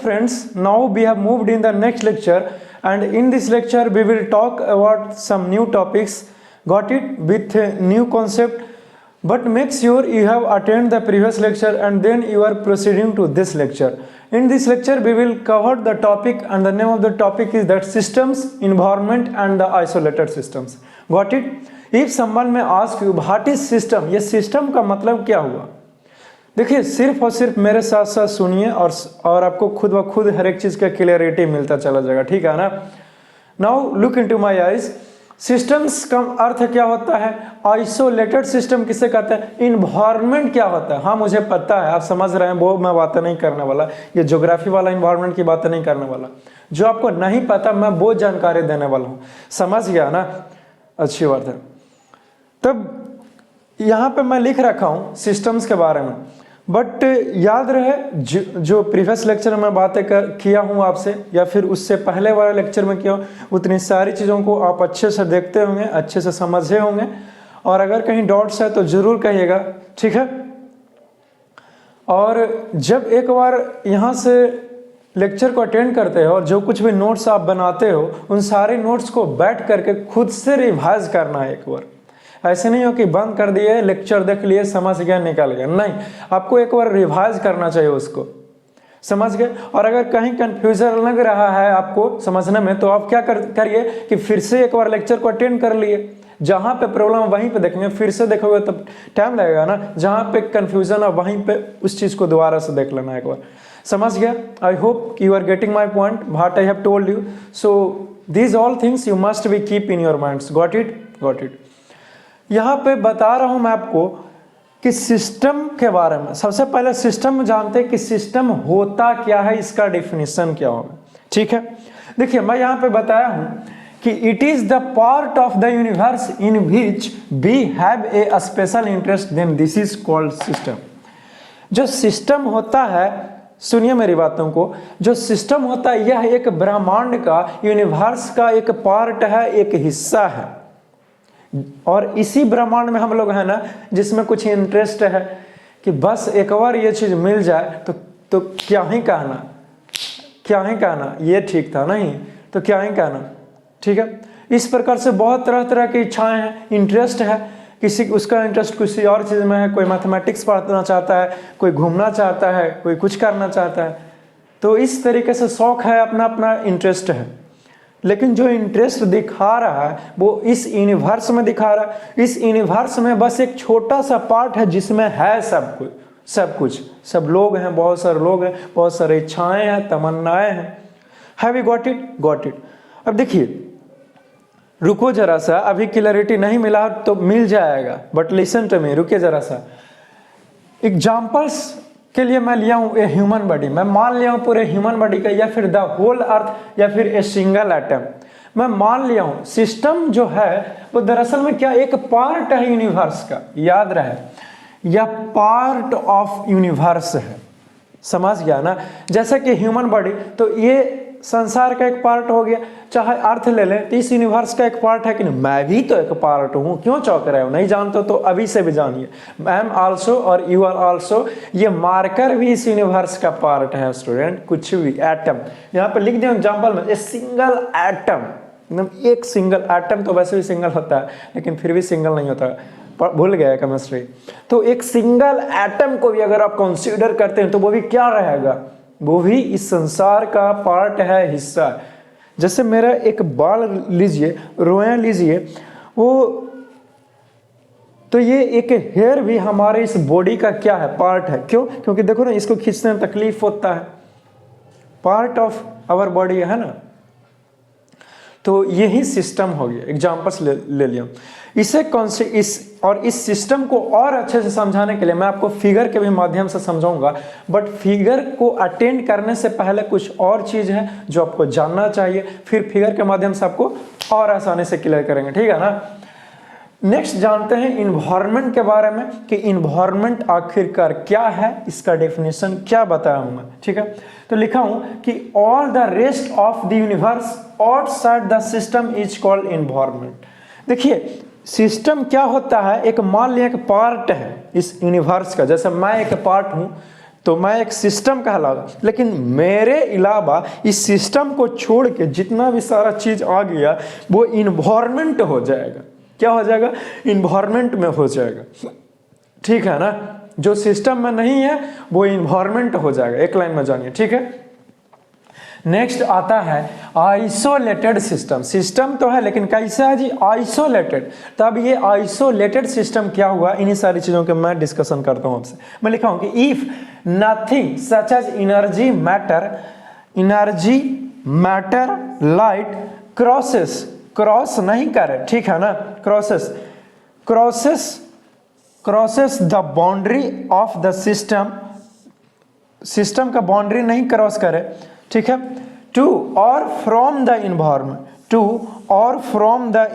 friends, now we have moved in the next lecture, and in this lecture we will talk about some new topics, got it, with a new concept. But make sure you have attended the previous lecture and then you are proceeding to this lecture. In this lecture we will cover the topic, and the name of the topic is that systems, environment and the isolated systems. Got it? If someone may ask you what is system, ये system का मतलब क्या हुआ? देखिए सिर्फ और सिर्फ मेरे साथ साथ सुनिए और आपको खुद ब खुद हर एक चीज़ का क्लियरिटी मिलता चला जाएगा, ठीक है ना? Now look into my eyes. Systems का अर्थ क्या होता है? आइसोलेटेड सिस्टम किसे कहते हैं? इन्वायरमेंट क्या होता है? हाँ मुझे पता है, आप समझ रहे हैं, वो मैं बातें नहीं करने वाला, ये ज्योग्राफी वाला इन्वायरमेंट की बातें नहीं करने वाला। जो आपको नहीं पता मैं वो जानकारी देने वाला हूँ, समझ गया ना? अच्छी बात है। तब यहाँ पे मैं लिख रखा हूँ सिस्टम्स के बारे में, बट याद रहे जो प्रीवियस लेक्चर में बातें किया हूँ आपसे, या फिर उससे पहले वाले लेक्चर में किया हूँ, उतनी सारी चीज़ों को आप अच्छे से देखते होंगे, अच्छे से समझे होंगे, और अगर कहीं डाउट्स है तो ज़रूर कहिएगा, ठीक है? और जब एक बार यहाँ से लेक्चर को अटेंड करते हो और जो कुछ भी नोट्स आप बनाते हो, उन सारे नोट्स को बैठ करके खुद से रिवाइज करना है एक बार। ऐसे नहीं हो कि बंद कर दिए, लेक्चर देख लिए, समझ गया, निकल गया, नहीं, आपको एक बार रिवाइज करना चाहिए उसको, समझ गए? और अगर कहीं कंफ्यूजन लग रहा है आपको समझने में, तो आप क्या करिए कि फिर से एक बार लेक्चर को अटेंड कर लिए, जहाँ पे प्रॉब्लम वहीं पे देखेंगे, फिर से देखोगे तब टाइम लगेगा ना, जहाँ पे कंफ्यूजन है वहीं पे उस चीज़ को दोबारा से देख लेना एक बार, समझ गया? I hope you are getting my point what I have told you. So these all things you must be keep in your minds, got it, got it. यहाँ पे बता रहा हूँ मैं आपको कि सिस्टम के बारे में। सबसे पहले सिस्टम जानते हैं कि सिस्टम होता क्या है, इसका डेफिनेशन क्या होगा, ठीक है? देखिए मैं यहाँ पे बताया हूँ कि it is the part of the universe in which we have a special interest, then this is called system. जो सिस्टम होता है, सुनिए मेरी बातों को, जो सिस्टम होता है यह एक ब्रह्मांड का, यूनिवर्स का एक पार्ट है, एक हिस्सा है, और इसी ब्रह्मांड में हम लोग हैं ना, जिसमें कुछ इंटरेस्ट है कि बस एक बार ये चीज़ मिल जाए तो क्या ही कहना, क्या ही कहना, ये ठीक था, नहीं तो क्या ही कहना, ठीक है? इस प्रकार से बहुत तरह तरह की इच्छाएं हैं, इंटरेस्ट है, किसी उसका इंटरेस्ट किसी और चीज़ में है, कोई मैथमेटिक्स पढ़ना चाहता है, कोई घूमना चाहता है, कोई कुछ करना चाहता है, तो इस तरीके से शौक है, अपना अपना इंटरेस्ट है। लेकिन जो इंटरेस्ट दिखा रहा है वो इस यूनिवर्स में दिखा रहा है, इस यूनिवर्स में बस एक छोटा सा पार्ट है जिसमें है सब कुछ, सब कुछ, सब लोग हैं, बहुत सारे लोग हैं, बहुत सारी इच्छाएं हैं, तमन्नाएं हैं। Have you got it? Got it. अब देखिए, रुको जरा सा, अभी क्लैरिटी नहीं मिला तो मिल जाएगा, बट लिसन टू मी, रुकिए जरा सा। एग्जाम्पल्स के लिए मैं लिया हूं ए ह्यूमन बॉडी, मैं मान लिया हूं पूरे ह्यूमन बॉडी का, या फिर द होल अर्थ, या फिर ए सिंगल एटम, मैं मान लिया हूं। सिस्टम जो है वो दरअसल में क्या, एक पार्ट है यूनिवर्स का, याद रहे, यह पार्ट ऑफ यूनिवर्स है, समझ गया ना? जैसे कि ह्यूमन बॉडी, तो ये संसार का एक पार्ट हो गया, चाहे अर्थ ले लें तो इस यूनिवर्स का एक पार्ट है कि नहीं? मैं भी तो एक पार्ट हूँ, क्यों चौंक रहे हो? नहीं जानते तो अभी से भी जानिए, आई एम आल्सो और यू आर आल्सो, ये मार्कर भी इस यूनिवर्स का पार्ट है स्टूडेंट, कुछ भी एटम, यहाँ पे लिख दिया एग्जाम्पल में, ए सिंगल एटम, एकदम एक सिंगल एटम, तो वैसे भी सिंगल होता है लेकिन फिर भी सिंगल नहीं होता, भूल गया केमिस्ट्री। तो एक सिंगल एटम को भी अगर आप कंसीडर करते हैं तो वो भी क्या रहेगा, वो भी इस संसार का पार्ट है, हिस्सा है। जैसे मेरा एक बाल लीजिए, रोया लीजिए, वो तो ये एक हेयर भी हमारे इस बॉडी का क्या है, पार्ट है। क्यों? क्योंकि देखो ना, इसको खींचने में तकलीफ होता है, पार्ट ऑफ आवर बॉडी है ना। तो यही सिस्टम हो गया, एग्जाम्पल्स ले लिया। इसे कौन से इस सिस्टम को और अच्छे से समझाने के लिए मैं आपको फिगर के भी माध्यम से समझाऊंगा, बट फिगर को अटेंड करने से पहले कुछ और चीज है जो आपको जानना चाहिए, फिर फिगर के माध्यम से आपको और आसानी से क्लियर करेंगे, ठीक है ना? नेक्स्ट जानते हैं इन्वायरमेंट के बारे में कि इन्वायरमेंट आखिरकार क्या है, इसका डेफिनेशन क्या बताया हूं मैं, ठीक है? तो लिखा हूं कि all the rest of the universe outside the system is called environment. देखिए सिस्टम क्या होता है, एक मान लिया एक पार्ट है इस यूनिवर्स का, जैसे मैं एक पार्ट हूं, तो मैं एक सिस्टम कहलाऊंगा। लेकिन मेरे अलावा इस सिस्टम को छोड़ के जितना भी सारा चीज आ गया वो इन्वायरमेंट हो जाएगा। क्या हो जाएगा? इन्वायरमेंट में हो जाएगा। ठीक है ना? जो सिस्टम में नहीं है वो इन्वायरमेंट हो जाएगा। एक लाइन में जानिए, ठीक है। नेक्स्ट आता है आइसोलेटेड सिस्टम। सिस्टम तो है लेकिन कैसा है जी? आइसोलेटेड। तो अब ये आइसोलेटेड सिस्टम क्या हुआ, इन्हीं सारी चीजों के मैं डिस्कशन करता हूं आपसे। मैं लिखा हूं कि if nothing such as energy matter light crosses, cross नहीं करे, ठीक है ना, crosses the boundary of the system, system का बाउंड्री नहीं क्रॉस करे, ठीक है, टू और फ्रॉम द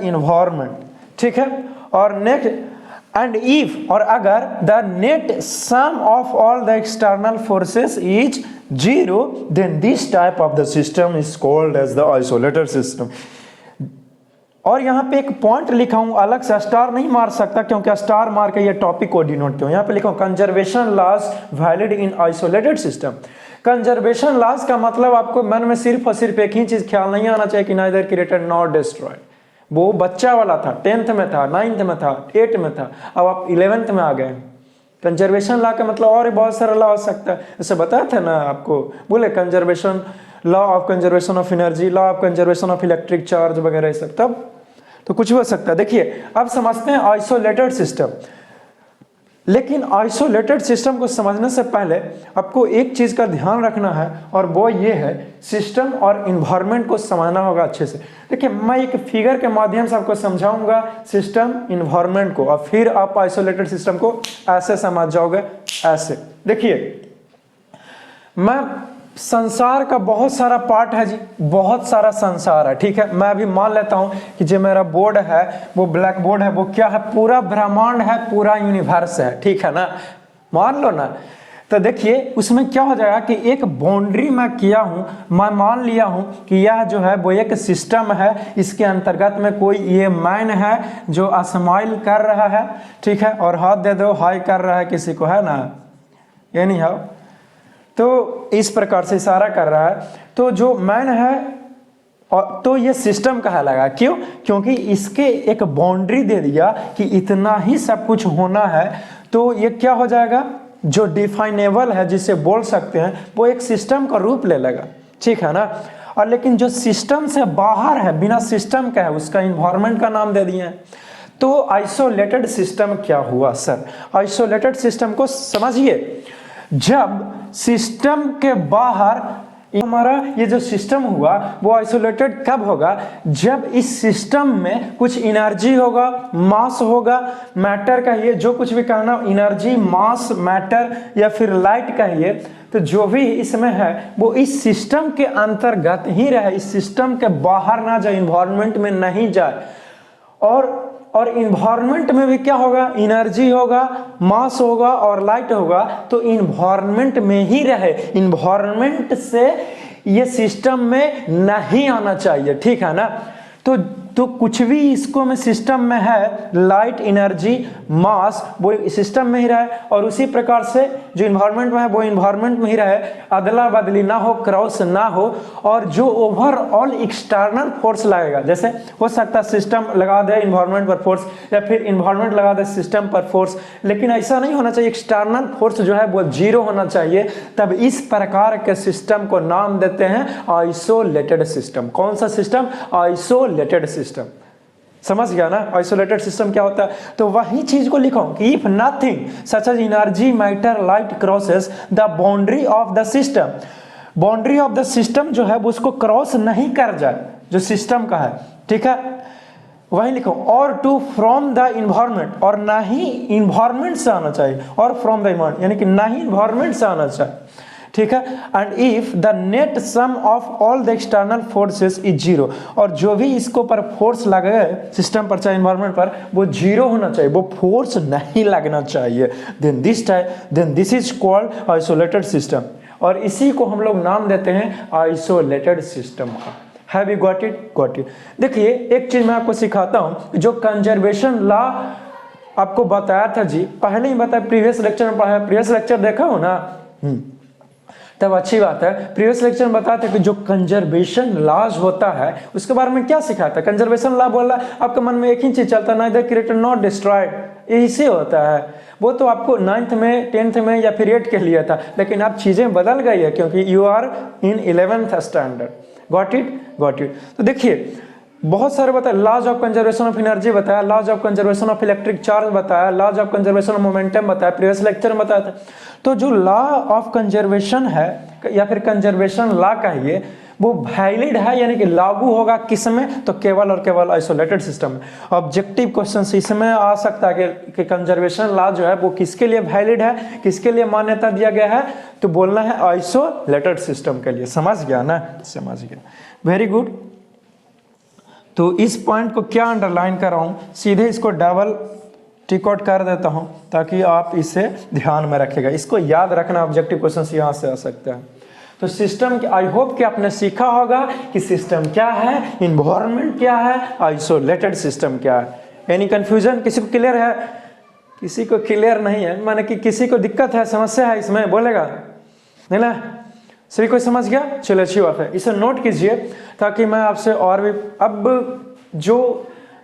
इन्वायरमेंट, ठीक है। और नेक्स्ट एंड इफ, और अगर the net sum of all the external forces is 0 then this type of the system is called as the isolated system. और यहाँ पे एक पॉइंट लिखा हूं, अलग से स्टार नहीं मार सकता क्योंकि स्टार मार के ये टॉपिक को डिनोट किया। यहाँ पे लिखा हूं conservation laws valid in isolated system. Conservation laws का मतलब आपको मन में सिर्फ और सिर्फ एक ही चीज ख्याल नहीं आना चाहिए कि नाइदर क्रिएटेड नॉट डिस्ट्रॉयड। वो बच्चा वाला था, 10th में था, 9th में था, 8th में था, अब आप 11th में आ गए। कंजर्वेशन लॉ का मतलब और बहुत सारा लॉ हो सकता है। जैसे बताया था ना आपको, बोले conservation law of conservation of energy, law of conservation of electric charge वगैरह सब, तब तो कुछ हो सकता है। देखिए अब समझते हैं आइसोलेटेड सिस्टम। लेकिन आइसोलेटेड सिस्टम को समझने से पहले आपको एक चीज का ध्यान रखना है और वो ये है सिस्टम और इन्वायरमेंट को समझना होगा अच्छे से। देखिए मैं एक फिगर के माध्यम से आपको समझाऊंगा सिस्टम इन्वायरमेंट को, और फिर आप आइसोलेटेड सिस्टम को ऐसे समझ जाओगे, ऐसे। देखिए मैं संसार का बहुत सारा पार्ट है जी, बहुत सारा संसार है, ठीक है। मैं अभी मान लेता हूं कि जो मेरा बोर्ड है वो ब्लैक बोर्ड है, वो क्या है? पूरा ब्रह्मांड है, पूरा यूनिवर्स है, ठीक है ना, मान लो ना। तो देखिए उसमें क्या हो जाएगा कि एक बाउंड्री मैं किया हूं, मैं मान लिया हूं कि यह जो है वो एक सिस्टम है, इसके अंतर्गत में कोई ये मैन है जो स्माइल कर रहा है, ठीक है, और हाथ दे दो, हाय कर रहा है किसी को, है ना, ये नहीं है, तो इस प्रकार से इशारा कर रहा है। तो जो मैन है और तो ये सिस्टम कहलाएगा। क्यों? क्योंकि इसके एक बाउंड्री दे दिया कि इतना ही सब कुछ होना है, तो ये क्या हो जाएगा? जो डिफाइनेबल है, जिसे बोल सकते हैं, वो एक सिस्टम का रूप ले लेगा, ठीक है ना। और लेकिन जो सिस्टम से बाहर है, बिना सिस्टम का है, उसका इन्वायरमेंट का नाम दे दिए हैं। तो आइसोलेटेड सिस्टम क्या हुआ सर? आइसोलेटेड सिस्टम को समझिए, जब सिस्टम के बाहर हमारा ये जो सिस्टम हुआ वो आइसोलेटेड कब होगा? जब इस सिस्टम में कुछ एनर्जी होगा, मास होगा, मैटर कहिए, जो कुछ भी कहना, एनर्जी, मास, मैटर या फिर लाइट कहिए, तो जो भी इसमें है वो इस सिस्टम के अंतर्गत ही रहे, इस सिस्टम के बाहर ना जाए, इन्वायरमेंट में नहीं जाए। और इन्वायरमेंट में भी क्या होगा? एनर्जी होगा, मास होगा और लाइट होगा, तो इन्वायरमेंट में ही रहे, इन्वायरमेंट से ये सिस्टम में नहीं आना चाहिए, ठीक है ना। तो कुछ भी इसको में सिस्टम में है, लाइट, एनर्जी, मास, वो सिस्टम में ही रहे, और उसी प्रकार से जो इन्वायरमेंट में है वो इन्वायरमेंट में ही रहे, अदला बदली ना हो, क्रॉस ना हो। और जो ओवरऑल एक्सटर्नल फोर्स लगेगा, जैसे हो सकता है सिस्टम लगा दे इन्वायरमेंट पर फोर्स, या फिर इन्वायरमेंट लगा दे सिस्टम पर फोर्स, लेकिन ऐसा नहीं होना चाहिए। एक्सटर्नल फोर्स जो है वो 0 होना चाहिए। तब इस प्रकार के सिस्टम को नाम देते हैं आइसोलेटेड सिस्टम। कौन सा सिस्टम? Isolated system. समझ गया ना आइसोलेटेड सिस्टम क्या होता है? तो वही चीज को लिखो कि if nothing such as energy, matter, light crosses the boundary of the system, boundary of the system जो है वो उसको क्रॉस नहीं कर जाए, जो सिस्टम का है, ठीक है, वही लिखो। और टू फ्रॉम द इन्वायरमेंट, और ना ही इन्वायरमेंट से आना चाहिए, और फ्रॉम द इन्वायरमेंट यानी कि ना ही इन्वायरमेंट से आना चाहिए, ठीक है। And if the net sum of all the external forces is 0, और जो भी इसको पर फोर्स लगे सिस्टम पर चाहे इन्वायरमेंट पर, वो 0 होना चाहिए, वो फोर्स नहीं लगना चाहिए। Then this is called isolated system, और इसी को हम लोग नाम देते हैं आइसोलेटेड सिस्टम का। Have you got it? Got it. देखिए एक चीज मैं आपको सिखाता हूं, जो कंजर्वेशन लॉ आपको बताया था जी, पहले ही बताया, प्रीवियस लेक्चर में पढ़ाया, प्रीवियस लेक्चर देखा हो ना, तब अच्छी बात है। प्रीवियस लेक्चर में बताते कि जो कंजर्वेशन लॉज होता है उसके बारे में क्या सिखाता है। कंजर्वेशन लॉ बोला आपके मन में एक ही चीज चलता है, नाइदर क्रिएटेड नॉट डिस्ट्रॉयड, इसी होता है। वो तो आपको 9th में 10th में या फिर 8 के लिए था, लेकिन अब चीजें बदल गई है क्योंकि you are in 11th standard. Got it, got it. तो देखिए बहुत सारे बताया, laws of conservation of energy बताया, laws of conservation of electric charge बताया, laws of conservation of momentum बताया, प्रीवियस लेक्चर में बताया था। तो जो लॉ ऑफ कंजर्वेशन है या फिर कंजर्वेशन लॉ कहिए, वो वैलिड है यानी कि लागू होगा किस में, तो केवल और केवल आइसोलेटेड सिस्टम में। ऑब्जेक्टिव क्वेश्चन इसमें आ सकता है कि कंजर्वेशन लॉ जो है वो किसके लिए वैलिड है, किसके लिए मान्यता दिया गया है, तो बोलना है आइसोलेटेड सिस्टम के लिए। समझ गया ना, समझ गया, वेरी गुड। तो इस पॉइंट को क्या अंडरलाइन कर रहा हूं, सीधे इसको डबल टिक आउट कर देता हूं ताकि आप इसे ध्यान में रखेगा। इसको याद रखना, ऑब्जेक्टिव क्वेश्चन यहां से आ सकता है। तो सिस्टम, आई होप कि आपने सीखा होगा कि सिस्टम क्या है, इन्वायरमेंट क्या है, आइसोलेटेड सिस्टम क्या है। एनी कंफ्यूजन, किसी को क्लियर है? किसी को क्लियर नहीं है, माने कि किसी को दिक्कत है, समस्या है इसमें, बोलेगा नहीं ना? सभी कोई समझ गया? चलो अच्छी बात है, इसे नोट कीजिए ताकि मैं आपसे और भी, अब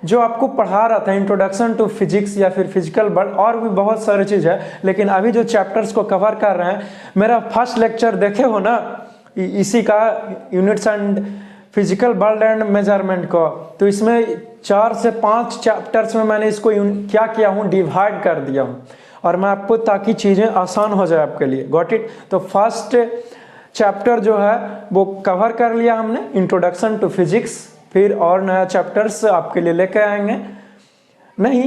जो आपको पढ़ा रहा था इंट्रोडक्शन टू फिजिक्स या फिर फिजिकल वर्ल्ड, और भी बहुत सारी चीज़ है, लेकिन अभी जो चैप्टर्स को कवर कर रहे हैं, मेरा फर्स्ट लेक्चर देखे हो ना इसी का, units and physical world and measurement को, तो इसमें 4 से 5 चैप्टर्स में मैंने इसको क्या किया हूँ, डिवाइड कर दिया हूँ, और मैं आपको, ताकि चीज़ें आसान हो जाए आपके लिए। Got it? तो फर्स्ट चैप्टर जो है वो कवर कर लिया हमने, इंट्रोडक्शन टू फिजिक्स, फिर और नया चैप्टर्स आपके लिए लेके आएंगे। नहीं,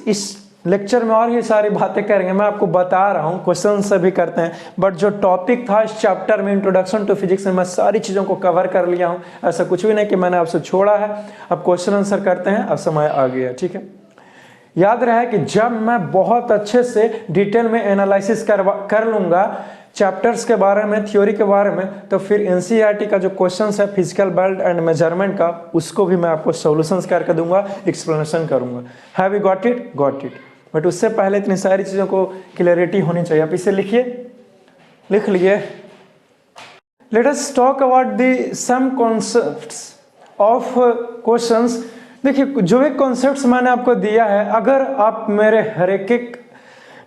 इस लेक्चर में और ही सारी बातें करेंगे, मैं आपको बता रहा हूँ, क्वेश्चन से भी करते हैं, बट जो टॉपिक था इस चैप्टर में इंट्रोडक्शन टू फिजिक्स में, मैं सारी चीज़ों को कवर कर लिया हूँ। ऐसा कुछ भी नहीं कि मैंने आपसे छोड़ा है। अब क्वेश्चन आंसर करते हैं, अब समय आ गया, ठीक है। याद रहे कि जब मैं बहुत अच्छे से डिटेल में एनालिसिस कर लूँगा चैप्टर्स के बारे में, थ्योरी के बारे में, तो फिर एनसीईआरटी का जो क्वेश्चंस है फिजिकल वर्ल्ड एंड मेजरमेंट का, उसको भी मैं आपको सॉल्यूशंस करके दूंगा, एक्सप्लेनेशन करूंगा। Have you got it? Got it. But उससे पहले इतनी सारी चीज़ों को क्लैरिटी होनी चाहिए। आप इसे लिखिए, लिख लिए। Let us talk about the some concepts of questions. देखिए, जो भी कॉन्सेप्ट्स मैंने आपको दिया है, अगर आप मेरे हर एक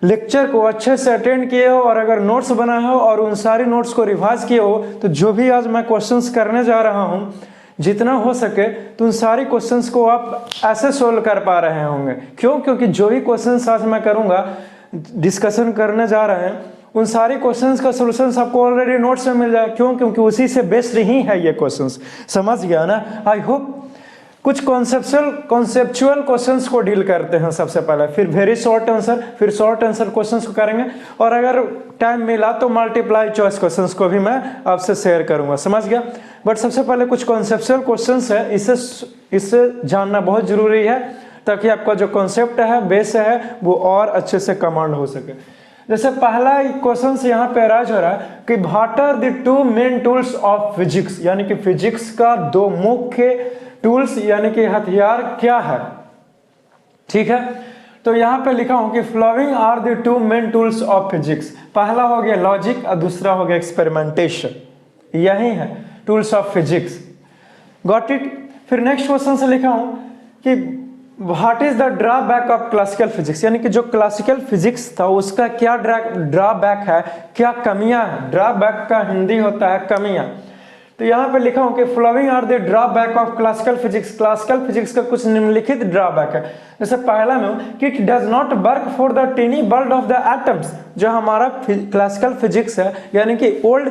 लेक्चर को अच्छे से अटेंड किए हो और अगर नोट्स बनाए हो और उन सारी नोट्स को रिवाइज किए हो, तो जो भी आज मैं क्वेश्चंस करने जा रहा हूं, जितना हो सके तो उन सारी क्वेश्चंस को आप ऐसे सोल्व कर पा रहे होंगे। क्यों? क्योंकि जो भी क्वेश्चंस आज मैं करूंगा, डिस्कशन करने जा रहे हैं, उन सारे क्वेश्चंस का सॉल्यूशंस आपको ऑलरेडी नोट्स में मिल जाए। क्यों? क्योंकि उसी से बेस्ड ही है ये क्वेश्चंस। समझ गया ना? I hope. कुछ कॉन्सेप्चुअल क्वेश्चंस को डील करते हैं सबसे पहले, फिर वेरी शॉर्ट आंसर, फिर शॉर्ट आंसर क्वेश्चंस को करेंगे, और अगर टाइम मिला तो मल्टीप्लाई चॉइस क्वेश्चंस को भी मैं आपसे शेयर करूंगा। समझ गया? बट सबसे पहले कुछ कॉन्सेप्चुअल क्वेश्चंस है, इससे जानना बहुत जरूरी है ताकि आपका जो कॉन्सेप्ट है, बेस है, वो और अच्छे से कमांड हो सके। जैसे पहला क्वेश्चन यहाँ पे राइज हो रहा है कि what are the 2 main tools of physics, यानी कि फिजिक्स का 2 मुख्य टूल्स यानी कि हथियार क्या है। ठीक है, तो यहां पे लिखा हूं कि following are the 2 main tools of physics. पहला हो गया लॉजिक और दूसरा हो गया एक्सपेरिमेंटेशन। यही है tools of physics. Got it? फिर नेक्स्ट क्वेश्चन से लिखा हूं कि what is the drawback of classical physics, यानी कि जो क्लासिकल फिजिक्स था उसका क्या ड्रॉबैक है, क्या कमियां है। ड्रॉबैक का हिंदी होता है कमियां। तो यहां पे लिखा हूं कि following are the drawback of classical physics. Classical physics का कुछ निम्नलिखित ड्रॉबैक है। जैसे पहला में कि it does not work for the tiny world of the atoms. जो हमारा क्लासिकल फिजिक्स है, यानी कि ओल्ड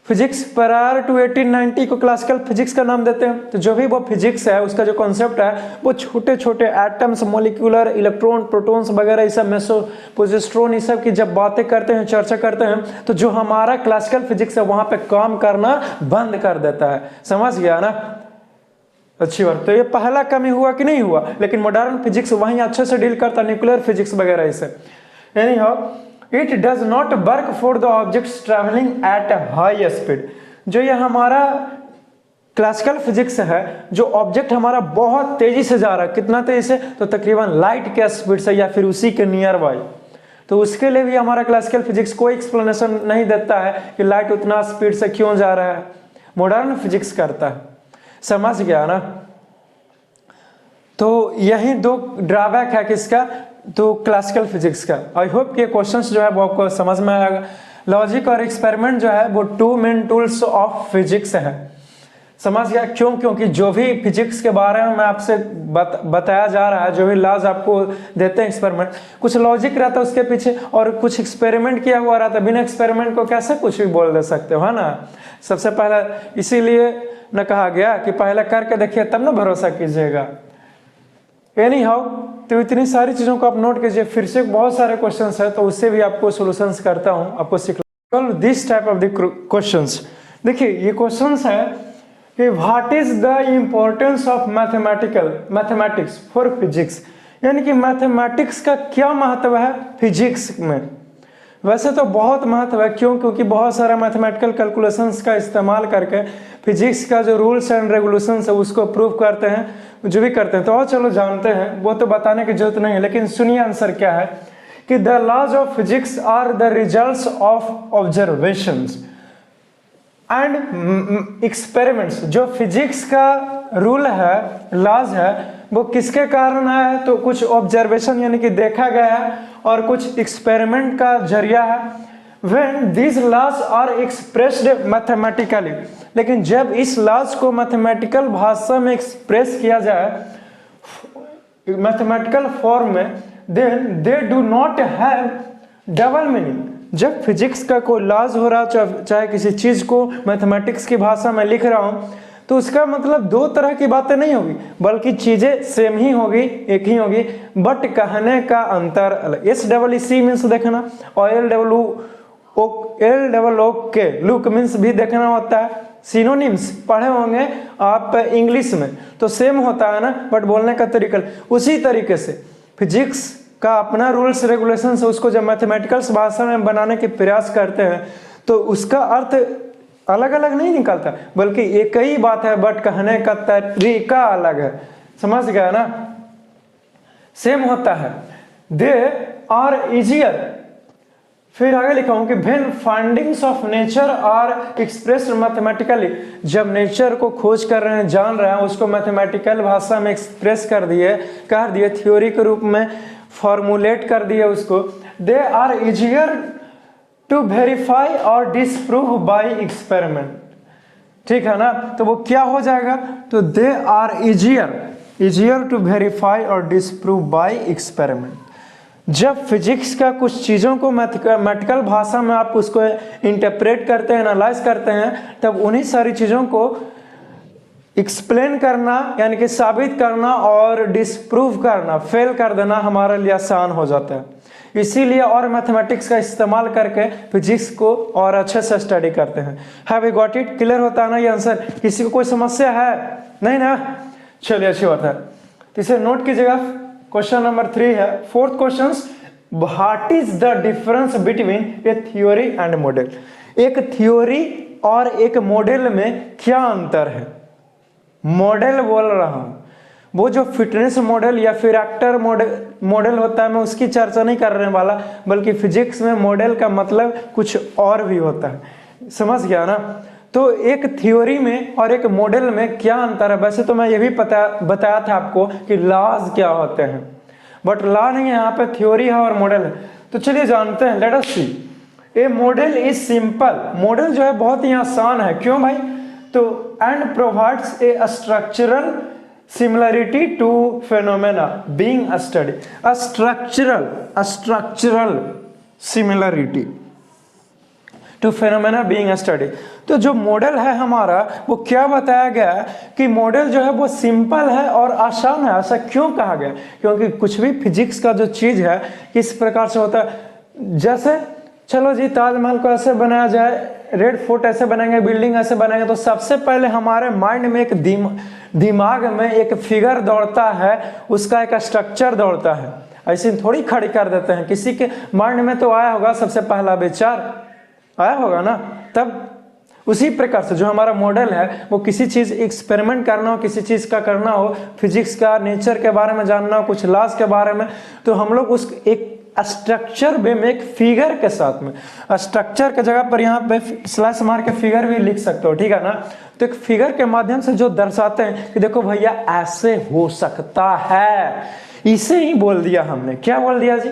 फिजिक्स प्रायर टू 1890 को क्लासिकल फिजिक्स का नाम देते हैं। तो जो भी वो फिजिक्स है, उसका जो कॉन्सेप्ट है, वो छोटे छोटे एटम्स, मॉलिक्यूलर, इलेक्ट्रॉन, प्रोटॉन्स वगैरह, ये सब मेसो पोजिट्रॉन, ये सब की जब बातें करते हैं, चर्चा करते हैं, तो जो हमारा क्लासिकल फिजिक्स है वहां पे काम करना बंद कर देता है। समझ गया ना? अच्छी बात। तो ये पहला कमी हुआ कि नहीं हुआ, लेकिन मॉडर्न फिजिक्स वहीं अच्छे से डील करता, न्यूक्लियर फिजिक्स वगैरह इसे। Anyhow, it does not work for the objects travelling at a high speed. जो ये हमारा क्लासिकल फिजिक्स है, जो ऑब्जेक्ट हमारा बहुत तेजी से जा रहा है, कितना तेजी से, तो तकरीबन लाइट के स्पीड से या फिर उसी के नियर बाई। तो उसके लिए भी हमारा क्लासिकल फिजिक्स कोई एक्सप्लेनेशन नहीं देता है कि लाइट उतना स्पीड से क्यों जा रहा है, मॉडर्न फिजिक्स करता है। समझ गया ना। तो यही दो ड्रॉबैक है किसका, तो क्लासिकल फिजिक्स का। आई होप कि क्वेश्चंस जो है वो आपको समझ में आएगा। लॉजिक और एक्सपेरिमेंट जो है वो two main tools of physics है। समझ गया क्यों? क्योंकि जो भी फिजिक्स के बारे में आपसे बताया जा रहा है, जो भी लॉज आपको देते हैं एक्सपेरिमेंट, कुछ लॉजिक रहता है उसके पीछे और कुछ एक्सपेरिमेंट किया हुआ रहता है। बिना एक्सपेरिमेंट को कैसे कुछ भी बोल दे सकते हो, है ना। सबसे पहले इसीलिए न कहा गया कि पहले करके देखिए तब ना भरोसा कीजिएगा। एनी हाउ, तो इतनी सारी चीज़ों को आप नोट कीजिए। फिर से बहुत सारे क्वेश्चंस है तो उससे भी आपको सॉल्यूशंस करता हूँ, आपको सिखा this type of the questions. देखिए ये क्वेश्चंस है कि what is the importance of mathematics for physics, यानी कि मैथमेटिक्स का क्या महत्व है फिजिक्स में। वैसे तो बहुत महत्व है, क्यों? क्योंकि बहुत सारा मैथमेटिकल कैलकुलेशंस का इस्तेमाल करके फिजिक्स का जो रूल्स एंड रेगुलेशंस है उसको प्रूव करते हैं, जो भी करते हैं। तो और चलो जानते हैं, वो तो बताने की जरूरत नहीं है, लेकिन सुनिए आंसर क्या है कि the laws of physics are the results of observations and experiments. जो फिजिक्स का रूल है, लॉज है, वो किसके कारण है? तो कुछ ऑब्जर्वेशन यानी कि देखा गया है और कुछ एक्सपेरिमेंट का जरिया है। When these laws are expressed mathematically, लेकिन जब इस लॉज को मैथमेटिकल भाषा में एक्सप्रेस किया जाए, मैथमेटिकल फॉर्म में, then they do not have double meaning। जब फिजिक्स का कोई लॉज हो रहा है, चाहे किसी चीज को मैथमेटिक्स की भाषा में लिख रहा हूं, तो उसका मतलब दो तरह की बातें नहीं होगी, बल्कि चीजें सेम ही होगी, एक ही होगी, बट कहने का अंतर अलग। SEEC मीन्स देखना, और LOOK लुक मीन्स भी देखना होता है। सिनोनिम्स पढ़े होंगे आप इंग्लिश में, तो सेम होता है ना, बट बोलने का तरीका। उसी तरीके से फिजिक्स का अपना रूल्स रेगुलेशंस है, उसको जब मैथमेटिकल भाषा में बनाने के प्रयास करते हैं तो उसका अर्थ अलग अलग नहीं निकलता, बल्कि एक ही बात है, बट कहने का तरीका अलग है। समझ गया ना, सेम होता है। दे आर इजियर, फिर आगे लिखा हूं कि when findings of nature are expressed mathematically, जब नेचर को खोज कर रहे हैं, जान रहे हैं, उसको मैथमेटिकल भाषा में एक्सप्रेस कर दिए थ्योरी के रूप में फॉर्मुलेट कर दिए उसको। They are easier to verify और डिसप्रूव बाय एक्सपेरिमेंट। ठीक है ना, तो वो क्या हो जाएगा, तो they are easier to verify और डिसप्रूव बाय एक्सपेरिमेंट। जब फिजिक्स का कुछ चीज़ों को मैथमेटिकल भाषा में आप उसको इंटरप्रेट करते हैं, एनालाइज करते हैं, तब उन्हीं सारी चीज़ों को एक्सप्लेन करना यानी कि साबित करना और डिसप्रूव करना, फेल कर देना हमारे लिए आसान हो जाता है। इसीलिए और मैथमेटिक्स का इस्तेमाल करके फिजिक्स को और अच्छे से स्टडी करते हैं। Have you got it? Clear होता है ना ये आंसर? किसी को कोई समस्या है? नहीं ना, चलिए अच्छी बात है। तो इसे नोट कीजिएगा। क्वेश्चन नंबर 3 है, fourth question, what is the difference between A theory and model. एक थ्योरी और एक मॉडल में क्या अंतर है? मॉडल बोल रहा हूं, वो जो फिटनेस मॉडल या फिर एक्टर मॉडल होता है, मैं उसकी चर्चा नहीं करने वाला, बल्कि फिजिक्स में मॉडल का मतलब कुछ और भी होता है। समझ गया ना? तो एक थ्योरी में और एक मॉडल में क्या अंतर है? वैसे तो मैं ये भी बताया था आपको कि लॉज क्या होते हैं, बट लॉ नहीं है यहाँ पे, थ्योरी है और मॉडल है। तो चलिए जानते हैं, let us see. A model is simple, model जो है बहुत ही आसान है। क्यों भाई? तो and provides a structural similarity to phenomena being study. Structural similarity to phenomena being study. तो जो मॉडल है हमारा, वो क्या बताया गया है कि मॉडल जो है वो सिंपल है और आसान है। ऐसा क्यों कहा गया? क्योंकि कुछ भी फिजिक्स का जो चीज है किस प्रकार से होता है, जैसे चलो जी ताजमहल को ऐसे बनाया जाए, रेड फोर्ट ऐसे बनाएंगे, बिल्डिंग ऐसे बनाएंगे, तो सबसे पहले हमारे माइंड में एक दिमाग में एक फिगर दौड़ता है, उसका एक स्ट्रक्चर दौड़ता है। ऐसे थोड़ी खड़ी कर देते हैं। किसी के माइंड में तो आया होगा सबसे पहला विचार, आया होगा ना। तब उसी प्रकार से जो हमारा मॉडल है, वो किसी चीज एक्सपेरिमेंट करना हो, किसी चीज का करना हो, फिजिक्स का नेचर के बारे में जानना हो, कुछ लॉज के बारे में, तो हम लोग उस एक स्ट्रक्चर वे में एक फिगर के साथ में, स्ट्रक्चर के जगह पर यहाँ पे स्लैश मार के फिगर भी लिख सकते हो, ठीक है ना। तो एक फिगर के माध्यम से जो दर्शाते हैं कि देखो भैया ऐसे हो सकता है, इसे ही बोल दिया हमने। क्या बोल दिया जी?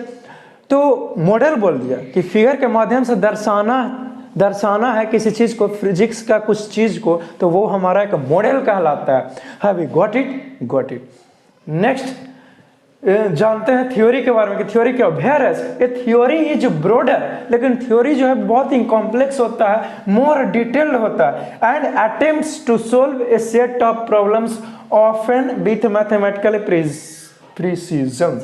तो मॉडल बोल दिया कि फिगर के माध्यम से दर्शाना है किसी चीज को, फिजिक्स का कुछ चीज को, तो वो हमारा एक मॉडल कहलाता है। Have we got it? Got it. Next जानते हैं थ्योरी के बारे में कि थ्योरी क्या है। ए थ्योरी इज ब्रॉडर, लेकिन थ्योरी जो है बहुत ही कॉम्प्लेक्स होता है, मोर डिटेल्ड होता है, and attempts to solve a set of problems often with mathematical precision.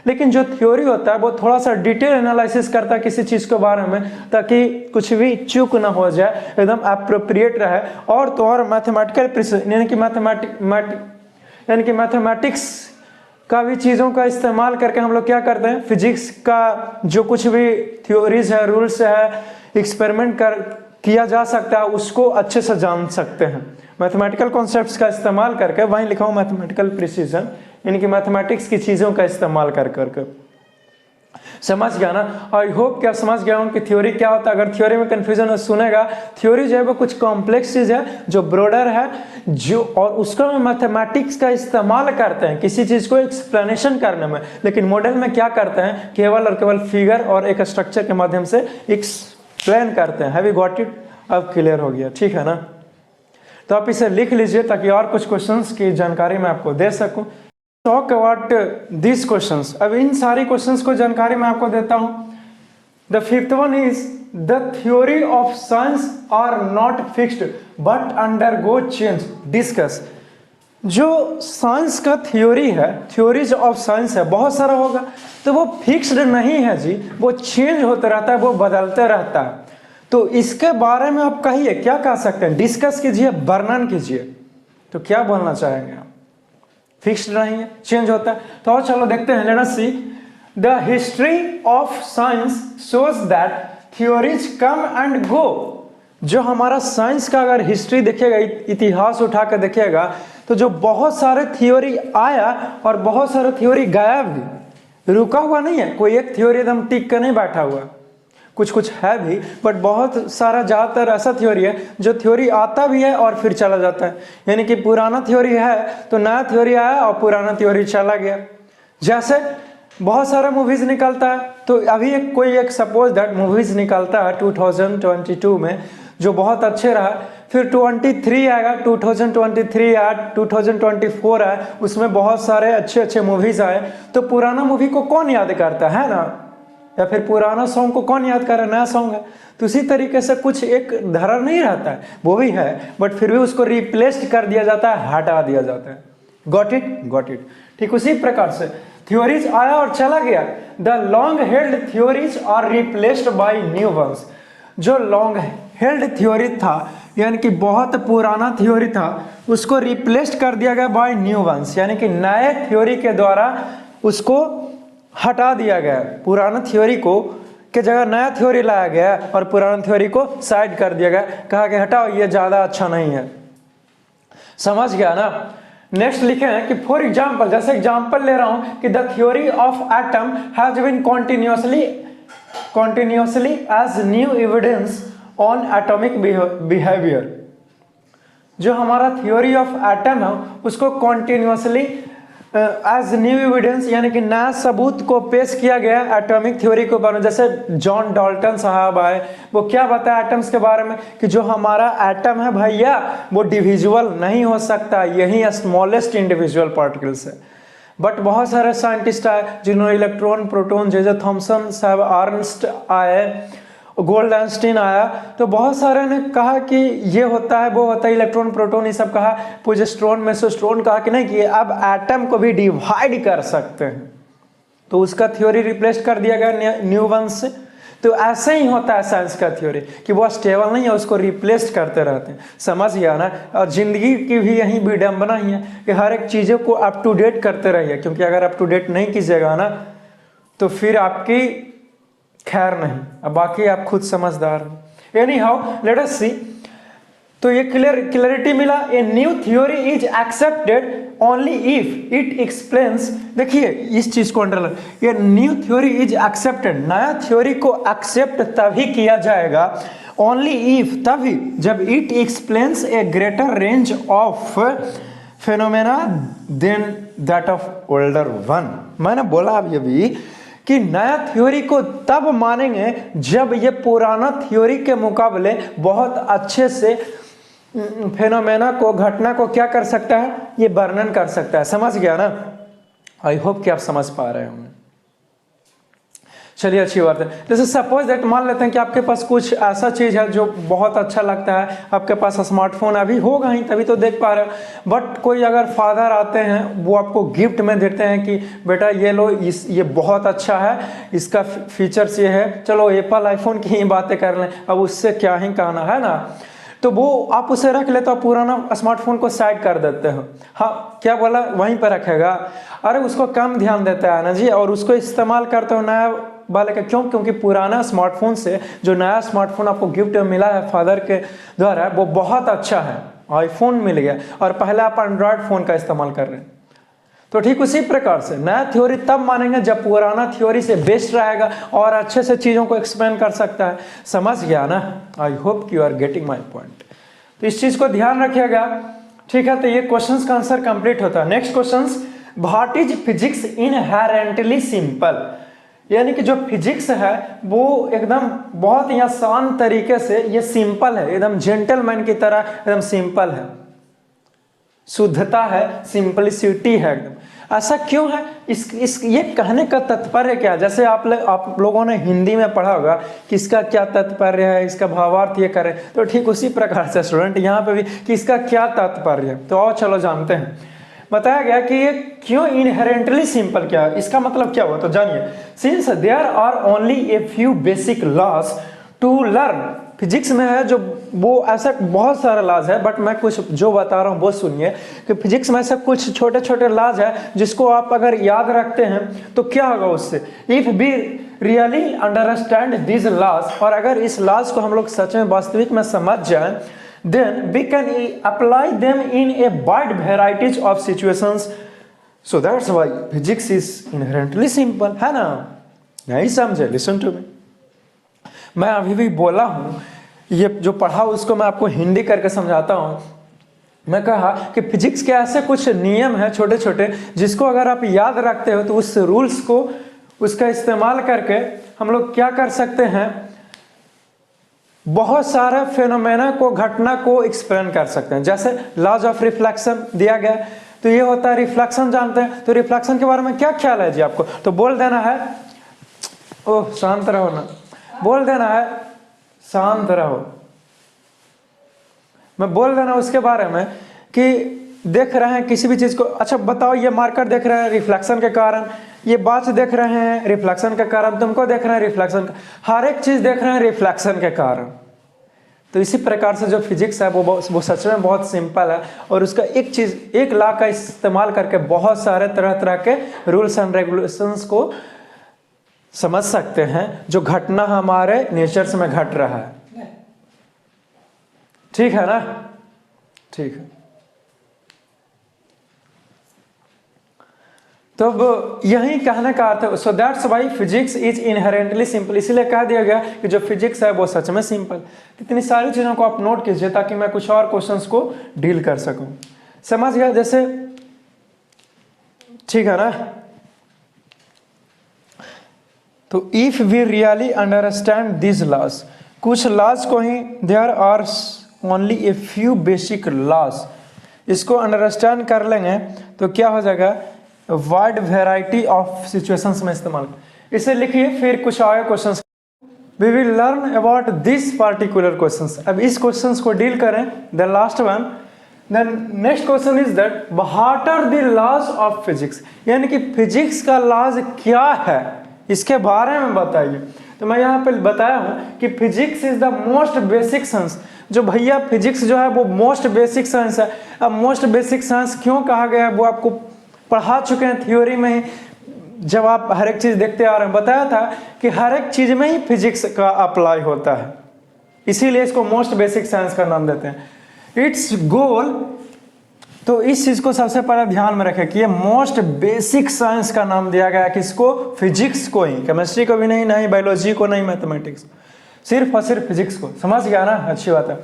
लेकिन जो थ्योरी होता है वो थोड़ा सा डिटेल एनालिसिस करता है किसी चीज के बारे में, ताकि कुछ भी चूक ना हो जाए, एकदम अप्रोप्रिएट रहे। और तो और मैथमेटिकल प्रिसीजन यानी कि मैथमेटिक्स का भी चीज़ों का इस्तेमाल करके हम लोग क्या करते हैं, फिजिक्स का जो कुछ भी थ्योरीज है, रूल्स है, एक्सपेरिमेंट किया जा सकता है, उसको अच्छे से जान सकते हैं मैथमेटिकल कॉन्सेप्ट्स का इस्तेमाल करके। वहीं लिखा हूँ मैथमेटिकल प्रिसीजन, यानी कि मैथमेटिक्स की चीज़ों का इस्तेमाल कर करके। समझ गया ना? आई होप क्या समझ गया हूँ कि थ्योरी क्या होता है। अगर थ्योरी में कंफ्यूजन सुनेगा, थ्योरी जो है वो कुछ कॉम्प्लेक्स चीज है जो ब्रॉडर है, जो और उसका में मैथमेटिक्स का इस्तेमाल करते हैं किसी चीज को एक्सप्लेनेशन करने में। लेकिन मॉडल में क्या करते हैं, केवल और केवल फिगर और एक स्ट्रक्चर के माध्यम से एक्सप्लेन करते हैं। Have you got it? अब क्लियर हो गया, ठीक है ना। तो आप इसे लिख लीजिए ताकि और कुछ क्वेश्चंस की जानकारी मैं आपको दे सकूं। Talk about this questions. अब इन सारी क्वेश्चंस को जानकारी मैं आपको देता हूं। The fifth one is the theory of science are not fixed but undergo change. Discuss. जो साइंस का थ्योरी है, थ्योरीज ऑफ साइंस है, बहुत सारा होगा, तो वो फिक्स्ड नहीं है जी, वो चेंज होता रहता है, वो बदलते रहता है। तो इसके बारे में आप कहिए, क्या कह सकते हैं, डिस्कस कीजिए, वर्णन कीजिए। तो क्या बोलना चाहेंगे आप? फिक्स्ड नहीं है, चेंज होता है। तो चलो देखते हैं, let us see. The history of science shows that theories come and go. जो हमारा साइंस का अगर हिस्ट्री देखिएगा, इतिहास उठा कर देखिएगा, तो जो बहुत सारे थ्योरी आया और बहुत सारे थ्योरी गायब भी, रुका हुआ नहीं है। कोई एक थ्योरी एकदम टिक कर नहीं बैठा हुआ, कुछ कुछ है भी, बट बहुत सारा ज़्यादातर ऐसा थ्योरी है जो थ्योरी आता भी है और फिर चला जाता है। यानी कि पुराना थ्योरी है तो नया थ्योरी आया और पुराना थ्योरी चला गया। जैसे बहुत सारा मूवीज निकलता है, तो अभी एक सपोज दैट मूवीज निकलता है 2022 में जो बहुत अच्छे रहा, फिर 23 आएगा, 2023 आया, 2024 आया, उसमें बहुत सारे अच्छे अच्छे मूवीज आए। तो पुराना मूवी को कौन याद करता है ना, या फिर पुराना सॉन्ग को कौन याद कर रहा है, नया सॉन्ग है। तो इसी तरीके से कुछ एक धरा नहीं रहता है, वो भी है, बट फिर भी उसको रिप्लेस्ड कर दिया जाता है, हटा दिया जाता है। Got it? Got it. ठीक उसी प्रकार से थ्योरीज आया और चला गया। The long held theories are replaced by new ones. जो लॉन्ग हेल्ड थ्योरी था, यानी कि बहुत पुराना थ्योरी था, उसको रिप्लेस्ड कर दिया गया बाय न्यू वंस, यानी कि नए थ्योरी के द्वारा उसको हटा दिया गया। पुराना थ्योरी को के जगह नया थ्योरी लाया गया और पुराना थ्योरी को साइड कर दिया गया, कहा कि हटाओ, ये ज्यादा अच्छा नहीं है। समझ गया ना? नेक्स्ट लिखे हैं कि फॉर एग्जाम्पल, जैसे एग्जाम्पल ले रहा हूं कि the theory of atom has been continuously as new evidence on atomic behavior। जो हमारा थ्योरी ऑफ एटम है उसको कॉन्टिन्यूसली एज न्यू एविडेंस, यानी कि नया सबूत को पेश किया गया एटॉमिक थ्योरी के बारे में। जैसे जॉन डाल्टन साहब आए, वो क्या बताया एटम्स के बारे में कि जो हमारा एटम है भैया वो डिविजुअल नहीं हो सकता, यही स्मॉलेस्ट इंडिविजुअल पार्टिकल्स है। बट बहुत सारे साइंटिस्ट आए जिन्होंने इलेक्ट्रॉन, प्रोटॉन, जैसे थॉमसन साहब, अर्नस्ट आए, गोल्डस्टीन आया, तो बहुत सारे ने कहा कि ये होता है, वो होता है, इलेक्ट्रॉन, प्रोटॉन, ये सब कहा। पोजिस्ट्रॉन, मेसोस्ट्रॉन कहा कि नहीं, कि अब एटम को भी डिवाइड कर सकते हैं, तो उसका थ्योरी रिप्लेस कर दिया गया न्यू वंस से। तो ऐसे ही होता है साइंस का थ्योरी कि वो स्टेबल नहीं है, उसको रिप्लेस करते रहते हैं। समझ गया ना? और जिंदगी की भी यही विडंबना ही है कि हर एक चीज़ों को अप टू डेट करते रहिए, क्योंकि अगर अप टू डेट नहीं कीजिएगा ना तो फिर आपकी खैर नहीं। अब बाकी आप खुद समझदार हो। Anyhow let us see. तो ये क्लियरिटी मिला। A new theory is accepted only if it explains, देखिए इस चीज को अंडरलाइन, ये न्यू थ्योरी इज एक्सेप्टेड, नया थ्योरी को एक्सेप्ट तभी किया जाएगा, ओनली इफ, तभी जब it explains a greater range of phenomena than that of older one. मैंने बोला अभी कि नया थ्योरी को तब मानेंगे जब ये पुराना थ्योरी के मुकाबले बहुत अच्छे से फेनोमेना को, घटना को क्या कर सकता है, ये वर्णन कर सकता है। समझ गया ना? आई होप कि आप समझ पा रहे होंगे। चलिए अच्छी बात है। जैसे सपोज दैट मान लेते हैं कि आपके पास कुछ ऐसा चीज है जो बहुत अच्छा लगता है, आपके पास स्मार्टफोन अभी होगा ही तभी तो देख पा रहे हो, बट कोई अगर फादर आते हैं वो आपको गिफ्ट में देते हैं कि बेटा ये लो, ये बहुत अच्छा है, इसका फीचर्स ये है, चलो एप्पल आईफोन की ही बातें कर लें, अब उससे क्या ही कहना है ना, तो वो आप उसे रख लेते हो, पुराना स्मार्टफोन को साइड कर देते हो। हाँ क्या बोला, वहीं पर रखेगा, अरे उसको कम ध्यान देता है ना जी, और उसको इस्तेमाल करते हो नया वाले का। क्यों? क्योंकि पुराना स्मार्टफोन से जो नया स्मार्टफोन आपको गिफ्ट में मिला है फादर के द्वारा, वो बहुत अच्छा है, आईफोन मिल गया, और पहले आप एंड्रॉयड फोन का इस्तेमाल कर रहे हैं। तो ठीक उसी प्रकार से नया थ्योरी तब मानेंगे जब पुराना थ्योरी से बेस्ट रहेगा और अच्छे से चीजों को एक्सप्लेन कर सकता है। समझ गया ना? I hope you are getting my point. तो इस चीज को ध्यान रखिएगा, ठीक है? तो ये क्वेश्चंस का आंसर कंप्लीट होता है। Next questions, what is physics inherently simple, यानी कि जो फिजिक्स है वो एकदम बहुत ही आसान तरीके से ये सिंपल है, एकदम जेंटलमैन की तरह एकदम सिंपल है, शुद्धता है, सिंपलिसिटी है एकदम। ऐसा क्यों है? ये कहने का तात्पर्य क्या है? जैसे आप लोगों ने हिंदी में पढ़ा होगा कि इसका क्या तात्पर्य है, इसका भावार्थ ये करें, तो ठीक उसी प्रकार से स्टूडेंट यहाँ पे भी कि इसका क्या तात्पर्य है। तो और चलो जानते हैं। बताया गया कि ये क्यों इनहेरेंटली सिंपल, क्या है इसका मतलब, क्या हुआ तो जानिए। Since there are only a few basic laws to learn, physics में है जो वो ऐसा बहुत सारा लॉज है, बट मैं कुछ जो बता रहा हूँ वो सुनिए कि फिजिक्स में ऐसा कुछ छोटे छोटे लॉज है जिसको आप अगर याद रखते हैं तो क्या होगा उससे, if we really understand this laws, और अगर इस लॉज को हम लोग सच में वास्तविक में समझ जाएं, then we can apply them in a wide varieties of situations, so that's why physics is inherently simple, है ना? नहीं समझे? listen to me, मैं अभी भी बोला हूं, ये जो पढ़ा उसको मैं आपको हिंदी करके समझाता हूं। मैं कहा कि फिजिक्स के ऐसे कुछ नियम है छोटे छोटे जिसको अगर आप याद रखते हो तो उस रूल्स को, उसका इस्तेमाल करके हम लोग क्या कर सकते हैं, बहुत सारे फेनोमेना को, घटना को एक्सप्लेन कर सकते हैं। जैसे लॉज ऑफ रिफ्लेक्शन दिया गया, तो ये होता है रिफ्लेक्शन, जानते हैं? तो रिफ्लेक्शन के बारे में क्या ख्याल है जी आपको? तो बोल देना है, ओह शांत रहो ना, बोल देना है शांत रहो, मैं बोल देना उसके बारे में कि देख रहे हैं किसी भी चीज को, अच्छा बताओ ये मार्कर देख रहे हैं रिफ्लेक्शन के कारण, ये बात देख रहे हैं रिफ्लेक्शन के कारण, तुमको देख रहे हैं रिफ्लेक्शन, हर एक चीज देख रहे हैं रिफ्लेक्शन के कारण। तो इसी प्रकार से जो फिजिक्स है वो सच में बहुत सिंपल है, और उसका एक चीज, एक लॉ का इस्तेमाल करके बहुत सारे तरह तरह के रूल्स एंड रेगुलेशंस को समझ सकते हैं जो घटना हमारे नेचर्स में घट रहा है। ठीक है ना? ठीक है। तो यही कहने का अर्थ है, so that's why physics is inherently simple, इसीलिए कह दिया गया कि जो फिजिक्स है वो सच में सिंपल। इतनी सारी चीजों को आप नोट कीजिए ताकि मैं कुछ और क्वेश्चंस को डील कर सकूं। समझ गया? जैसे ठीक है ना? तो if we really understand this laws, कुछ लॉज को ही, there are only a few basic laws, इसको अंडरस्टैंड कर लेंगे तो क्या हो जाएगा, वाइड वेराइटी ऑफ सिचुएशंस में इस्तेमाल। इसे लिखिए, फिर कुछ और questions we will learn about this particular questions. अब इस क्वेश्चंस को डील करें, the last one. Then next question is that what are the laws of physics, यानी कि फिजिक्स का लॉज क्या है, इसके बारे में बताइए। तो मैं यहाँ पे बताया हूँ कि physics is the most basic science, जो भैया फिजिक्स जो है वो मोस्ट बेसिक साइंस है। अब मोस्ट बेसिक साइंस क्यों कहा गया है वो आपको पढ़ा चुके हैं थ्योरी में ही, जब आप हर एक चीज देखते आ रहे हैं। बताया था कि हर एक चीज में ही फिजिक्स का अप्लाई होता है, इसीलिए इसको मोस्ट बेसिक साइंस का नाम देते हैं। इट्स गोल, तो इस चीज को सबसे पहले ध्यान में रखें कि ये मोस्ट बेसिक साइंस का नाम दिया गया है किसको, फिजिक्स को ही, केमिस्ट्री को भी नहीं, नहीं बायोलॉजी को, नहीं मैथमेटिक्स, सिर्फ और सिर्फ फिजिक्स को। समझ गया ना, अच्छी बात है।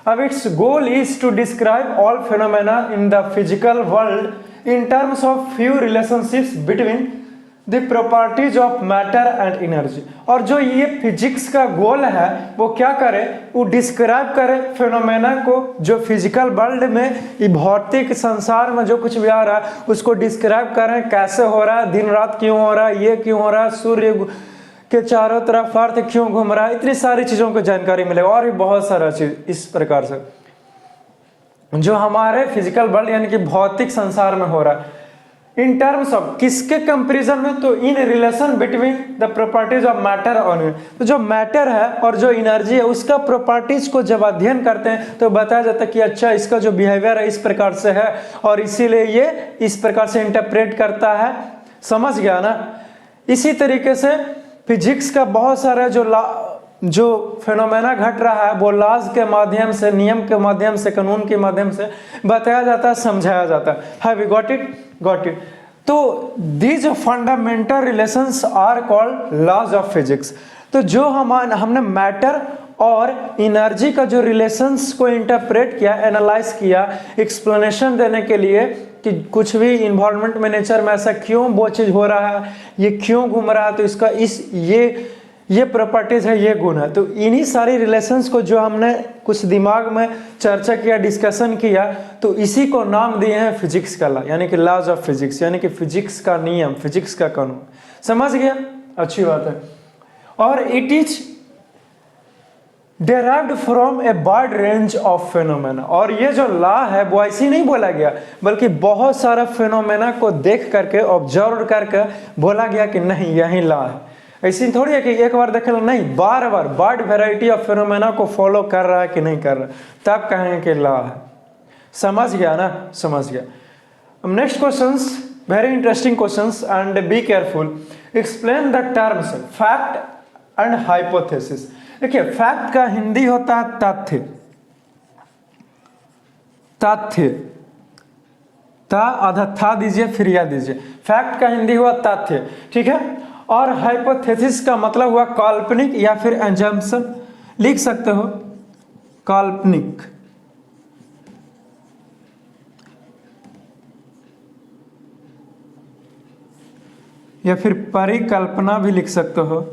अब its goal is to describe all phenomena in the physical world in terms of few relationships between the properties of matter and energy. और जो ये फिजिक्स का गोल है वो क्या करे, वो डिस्क्राइब करे फेनोमेना को, जो फिजिकल वर्ल्ड में, ये भौतिक संसार में जो कुछ भी आ रहा है उसको डिस्क्राइब करें, कैसे हो रहा है, दिन रात क्यों हो रहा है, ये क्यों हो रहा है, सूर्य के चारों तरफ अर्थ क्यों घूम रहा है, इतनी सारी चीजों को जानकारी मिलेगा। और भी बहुत सारा चीज इस प्रकार से जो हमारे फिजिकल वर्ल्ड यानी कि भौतिक संसार में हो रहा है, इन टर्म्स ऑफ किसके कंपैरिजन में, तो in relation between the properties of matter और, तो जो मैटर है और जो एनर्जी है उसका प्रॉपर्टीज को जब अध्ययन करते हैं तो बताया जाता है कि अच्छा इसका जो बिहेवियर है इस प्रकार से है और इसीलिए ये इस प्रकार से इंटरप्रेट करता है। समझ गया ना। इसी तरीके से फिजिक्स का बहुत सारा जो फेनोमेना घट रहा है वो लॉज के माध्यम से, नियम के माध्यम से, कानून के माध्यम से बताया जाता है, समझाया जाता है। Have you got it? Got it. तो these fundamental relations are called laws of physics. तो जो हमने मैटर और एनर्जी का जो रिलेशंस को इंटरप्रेट किया, एनालाइज किया, एक्सप्लेनेशन देने के लिए कि कुछ भी इन्वायरमेंट में, नेचर में ऐसा क्यों वो चीज हो रहा है, ये क्यों घूम रहा है, तो इसका ये प्रॉपर्टीज है, ये गुण है। तो इन्हीं सारी रिलेशंस को जो हमने कुछ दिमाग में चर्चा किया, डिस्कशन किया, तो इसी को नाम दिए हैं फिजिक्स का लॉ, यानी कि लॉज ऑफ फिजिक्स, यानी कि फिजिक्स का नियम, फिजिक्स का कानून। समझ गया? अच्छी बात है। और it is derived from a wide range of phenomena। और ये जो लॉ है वो ऐसे नहीं बोला गया, बल्कि बहुत सारा फेनोमेना को देख करके, ऑब्जर्व करके बोला गया कि नहीं यही लॉ है। ऐसी थोड़ी है कि एक बार देख लो, नहीं, बार बार वाइड वैरायटी ऑफ फेनोमेना को फॉलो कर रहा है कि नहीं कर रहा, तब कहेंगे कि लॉ है। समझ गया ना? समझ गया। Next questions, very interesting questions and be careful. Explain the terms fact and hypothesis. देखिए, फैक्ट का हिंदी होता है तथ्य, तथ्य, ता आधा था दीजिए फिर या दीजिए। फैक्ट का हिंदी हुआ तथ्य, ठीक है। और हाइपोथेसिस का मतलब हुआ काल्पनिक या फिर एजम्पशन, लिख सकते हो काल्पनिक, या फिर परिकल्पना भी लिख सकते हो।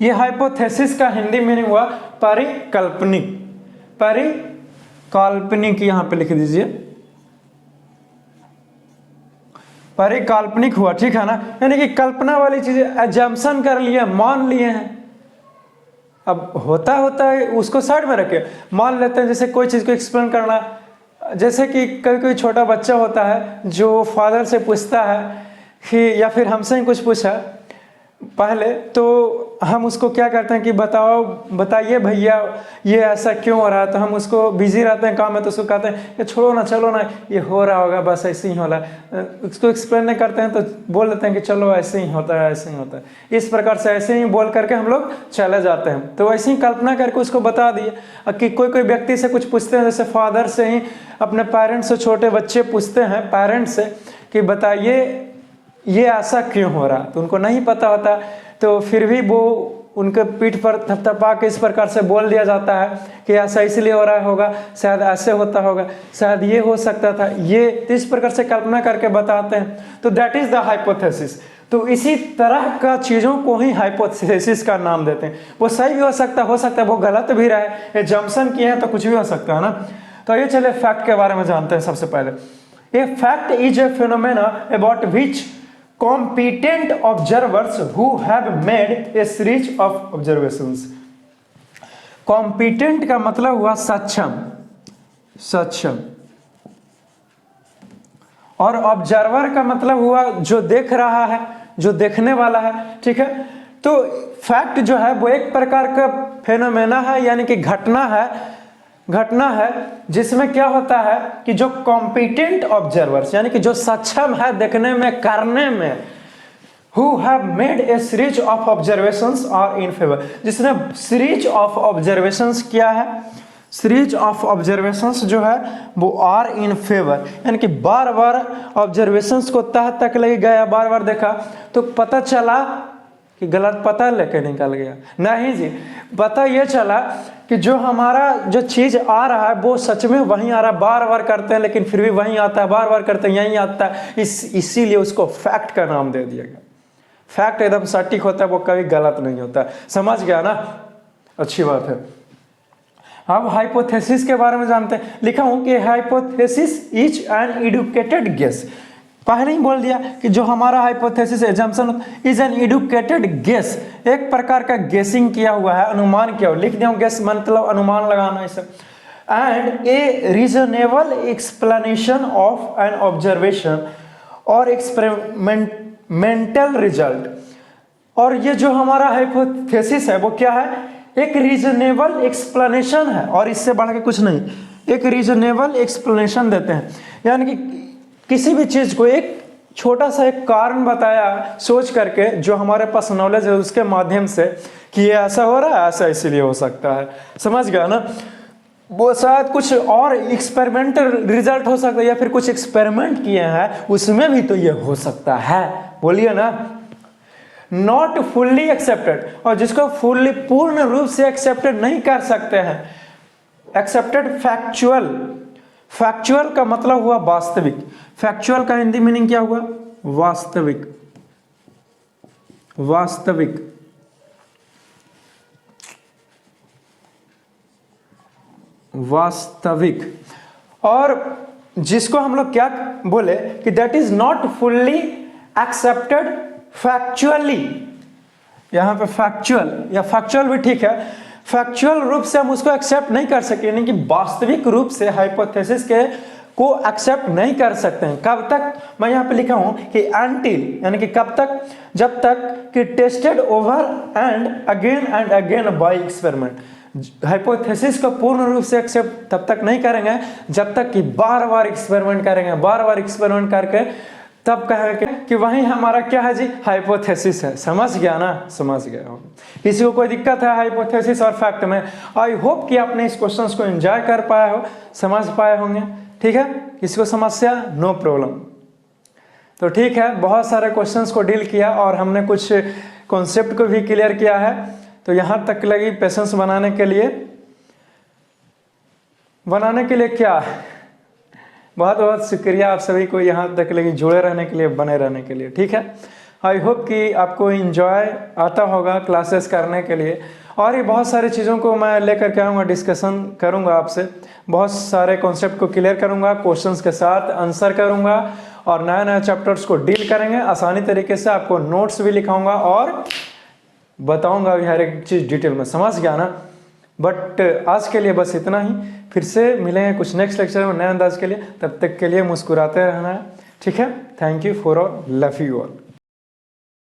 ये हाइपोथेसिस का हिंदी मीनिंग हुआ परिकल्पनिक, परिकाल्पनिक यहां पे लिख दीजिए, परिकाल्पनिक हुआ, ठीक है ना। यानी कि कल्पना वाली चीजें, एजम्पशन कर लिए, मान लिए हैं। अब होता है उसको साइड में रखे, मान लेते हैं। जैसे कोई चीज को एक्सप्लेन करना, जैसे कि कोई छोटा बच्चा होता है जो फादर से पूछता है कि, या फिर हमसे ही कुछ पूछा पहले, तो हम उसको क्या करते हैं कि बताइए भैया ये ऐसा क्यों हो रहा है। तो हम उसको बिजी रहते हैं काम में, तो उसको कहते हैं कि छोड़ो ना, चलो ना, ये हो रहा होगा, बस ऐसे ही हो रहा है। उसको एक्सप्लेन नहीं करते हैं तो बोल देते हैं कि चलो ऐसे ही होता है, ऐसे ही होता है। इस प्रकार से ऐसे ही बोल करके हम लोग चले जाते हैं। तो ऐसे ही कल्पना करके उसको बता दिए कि कोई व्यक्ति से कुछ पूछते हैं, जैसे फादर से ही अपने पेरेंट्स से, छोटे बच्चे पूछते हैं पेरेंट्स से कि बताइए ये ऐसा क्यों हो रहा, तो उनको नहीं पता होता, तो फिर भी वो उनके पीठ पर थपथपा के इस प्रकार से बोल दिया जाता है कि ऐसा इसलिए हो रहा होगा, शायद ऐसे होता होगा, शायद ये हो सकता था, ये इस प्रकार से कल्पना करके बताते हैं। तो दैट इज द हाइपोथेसिस। तो इसी तरह का चीजों को ही हाइपोथेसिस का नाम देते हैं। वो सही भी हो सकता है, वो गलत भी रहे, ये जम्पशन किए हैं तो कुछ भी हो सकता है ना। तो ये चलिए फैक्ट के बारे में जानते हैं। सबसे पहले, a fact is a phenomena about which competent observers who have made a series of observations। competent का मतलब हुआ सक्षम, सक्षम, और ऑब्जर्वर का मतलब हुआ जो देख रहा है, जो देखने वाला है, ठीक है। तो फैक्ट जो है वो एक प्रकार का फेनोमेना है, यानी कि घटना है जिसमें क्या होता है कि जो कॉम्पिटेंट ऑब्जर्वर्स, यानी कि जो सक्षम है देखने में, करने में, who have made a series of observations are in favor, जिसने सीरीज ऑफ ऑब्जर्वेशंस किया है, सीरीज ऑफ ऑब्जर्वेशंस जो है वो आर इन फेवर, यानी कि बार बार ऑब्जर्वेशंस को तह तक ले गया, बार बार देखा तो पता चला कि गलत पता लेके निकल गया, नहीं जी, पता ये चला कि जो हमारा जो चीज़ आ रहा है वो सच में वहीं आ रहा है, बार बार करते हैं लेकिन फिर भी वहीं आता है, बार बार करते हैं यहीं आता है, इसीलिए उसको फैक्ट का नाम दे दिया गया। फैक्ट एकदम सटीक होता है, वो कभी गलत नहीं होता, समझ गया ना, अच्छी बात है। अब हाइपोथेसिस के बारे में जानते हैं, लिखा हूं कि hypothesis is an educated guess, पहले ही बोल दिया कि जो हमारा hypothesis assumption is an educated guess, एक प्रकार का गेसिंग किया हुआ है, अनुमान किया हुआ, लिख दिया गेस मतलब अनुमान लगाना इसे, and a reasonable explanation of an observation और एक्सपेरिमेंटल रिजल्ट। और ये जो हमारा हाइपोथेसिस है वो क्या है, एक रीजनेबल एक्सप्लेनेशन है और इससे बढ़ के कुछ नहीं, एक रीजनेबल एक्सप्लेनेशन देते हैं, यानी कि किसी भी चीज को एक छोटा सा एक कारण बताया सोच करके, जो हमारे पास नॉलेज है उसके माध्यम से कि ये ऐसा हो रहा है, ऐसा इसीलिए हो सकता है, समझ गया ना। वो शायद कुछ और एक्सपेरिमेंटल रिजल्ट हो सकता है, या फिर कुछ एक्सपेरिमेंट किए हैं उसमें भी तो ये हो सकता है, बोलिए ना। नॉट फुल्ली एक्सेप्टेड, और जिसको फुल्ली पूर्ण रूप से एक्सेप्टेड नहीं कर सकते हैं, एक्सेप्टेड फैक्चुअल, फैक्चुअल का मतलब हुआ वास्तविक, फैक्चुअल का हिंदी मीनिंग क्या हुआ, वास्तविक, वास्तविक, वास्तविक। और जिसको हम लोग क्या बोले कि that is not fully accepted factually, यहां पे फैक्चुअल या फैक्चुअल भी ठीक है, फैक्चुअल रूप से हम उसको एक्सेप्ट नहीं कर सकते, यानी कि वास्तविक रूप से हाइपोथेसिस के को एक्सेप्ट नहीं कर सकते हैं। कब तक, मैं यहाँ पे लिखा हूं कि अनटिल, यानी कि कब तक, जब तक कि tested over and again by experiment. Hypothesis को पूर्ण रूप से एक्सेप्ट तब तक नहीं करेंगे जब तक कि बार बार एक्सपेरिमेंट करेंगे, बार बार एक्सपेरिमेंट करके तब कहेंगे कि वही हमारा क्या है जी, हाइपोथेसिस है। समझ गया ना, समझ गया। किसी को कोई दिक्कत है हाइपोथेसिस और फैक्ट में? आई होप कि आपने इस क्वेश्चंस को एंजॉय कर पाए हो, समझ पाए होंगे। ठीक है, किसी को समस्या? No problem. तो ठीक है, बहुत सारे क्वेश्चंस को डील किया और हमने कुछ कॉन्सेप्ट को भी क्लियर किया है। तो यहाँ तक लगी पेशेंस बनाने के लिए क्या, बहुत बहुत शुक्रिया आप सभी को यहाँ तक लगी जुड़े रहने के लिए, बने रहने के लिए। ठीक है, आई होप कि आपको एंजॉय आता होगा क्लासेस करने के लिए, और ये बहुत सारी चीज़ों को मैं लेकर के आऊँगा, डिस्कशन करूँगा आपसे, बहुत सारे कॉन्सेप्ट को क्लियर करूँगा, क्वेश्चंस के साथ आंसर करूँगा और नए नए चैप्टर्स को डील करेंगे आसानी तरीके से। आपको नोट्स भी लिखाऊंगा और बताऊंगा भी हर एक चीज़ डिटेल में। समझ गया ना? बट आज के लिए बस इतना ही, फिर से मिलेंगे कुछ नेक्स्ट लेक्चर में नए अंदाज के लिए। तब तक के लिए मुस्कुराते रहना है। ठीक है, thank you for all, love you all.